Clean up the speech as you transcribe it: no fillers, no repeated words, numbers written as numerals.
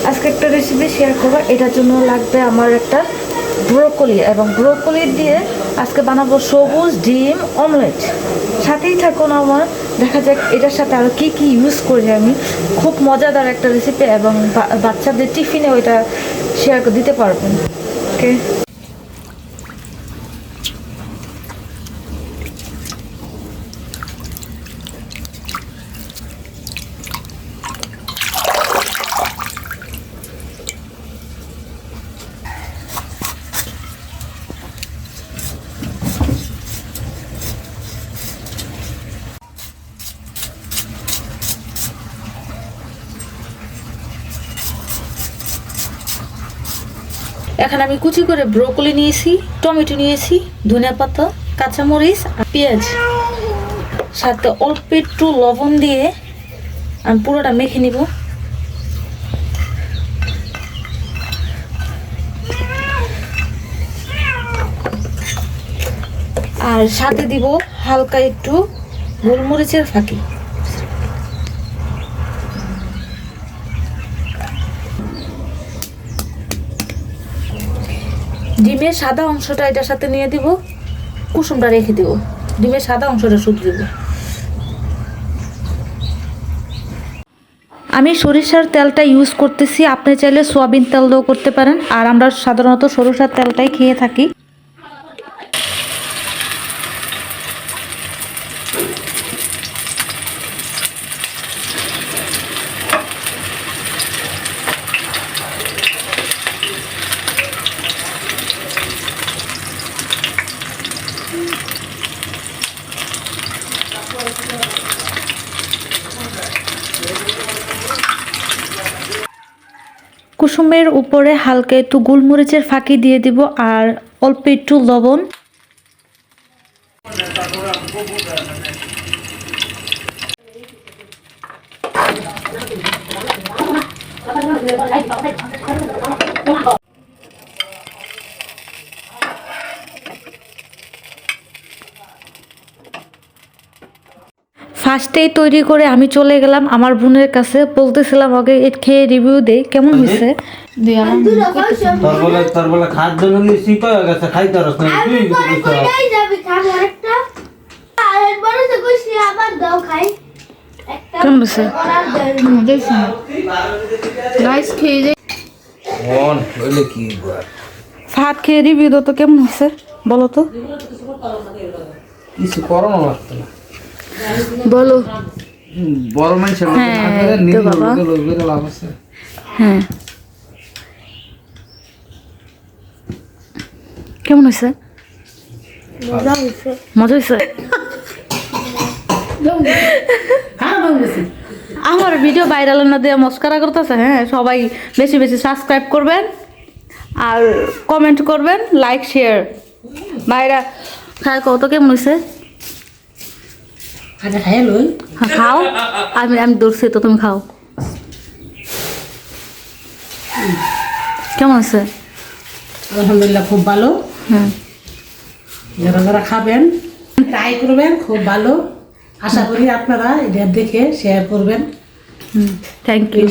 আজকে একটা recipe share করবো। এটার জন্য লাগবে আমার একটা ব্রোকলি, এবং ব্রোকলি দিয়ে আজকে বানাবো সবুজ ডিম অমলেট। সাথেই থাকুন আমার, দেখা যাক এটার সাথে আরও কী কী ইউজ করি আমি। খুব মজাদার একটা রেসিপি, এবং বাচ্চাদের টিফিনে ওইটা শেয়ার দিতে পারবেন। ওকে, এখন আমি কুচি করে ব্রোকলি নিয়েছি, টমেটো নিয়েছি, ধনিয়া পাতা, কাঁচামরিচ আর পেঁয়াজ, সাথে অল্প একটু লবণ দিয়ে আমি পুরোটা মেখে নিব। আর সাথে দিব হালকা একটু গোলমরিচের ফাঁকি। ডিমের সাদা অংশটা এটার সাথে নিয়ে দিব, কুসুমটা রেখে দিব, ডিমের সাদা অংশটা শুধু দিব। আমি সরিষার তেলটা ইউজ করতেছি, আপনি চাইলে সয়াবিন তেল দিয়েও করতে পারেন, আর আমরা সাধারণত সরিষার তেলটাই খেয়ে থাকি। কুসুমের উপরে হালকা একটু গোলমরিচের ফাঁকি দিয়ে দিব, আর অল্প একটু লবণ। ফার্স্টেই তৈরি করে আমি চলে গেলাম আমার বোনের কাছে, বলতেছিলাম ওকে খেয়ে রিভিউ দেই কেমন হয়েছে। কেমন হয়েছে? ভাত খেয়ে রিভিউ দাও তো, কেমন হয়েছে বলো তো। কিছু করো না, লাগতো না বলো। বড় মানুষ লাভ আছে। হ্যাঁ, কেমন হয়েছে? মজা হয়েছে। আমার ভিডিও ভাইরাল না দিয়ে মস্কারা করতেছে। হ্যাঁ, সবাই বেশি বেশি সাবস্ক্রাইব করবেন, আর কমেন্ট করবেন, লাইক শেয়ার। ভাইরা খায় কত কেমন হয়েছে? খাও, আমি দৌড়ছি তো, তুমি খাও। কেমন আছে? আলহামদুলিল্লাহ, খুব ভালো। হ্যাঁ, যারা যারা খাবেন ট্রাই করবেন, খুব ভালো। আশা করি আপনারা এটা দেখে শেয়ার করবেন। Thank you.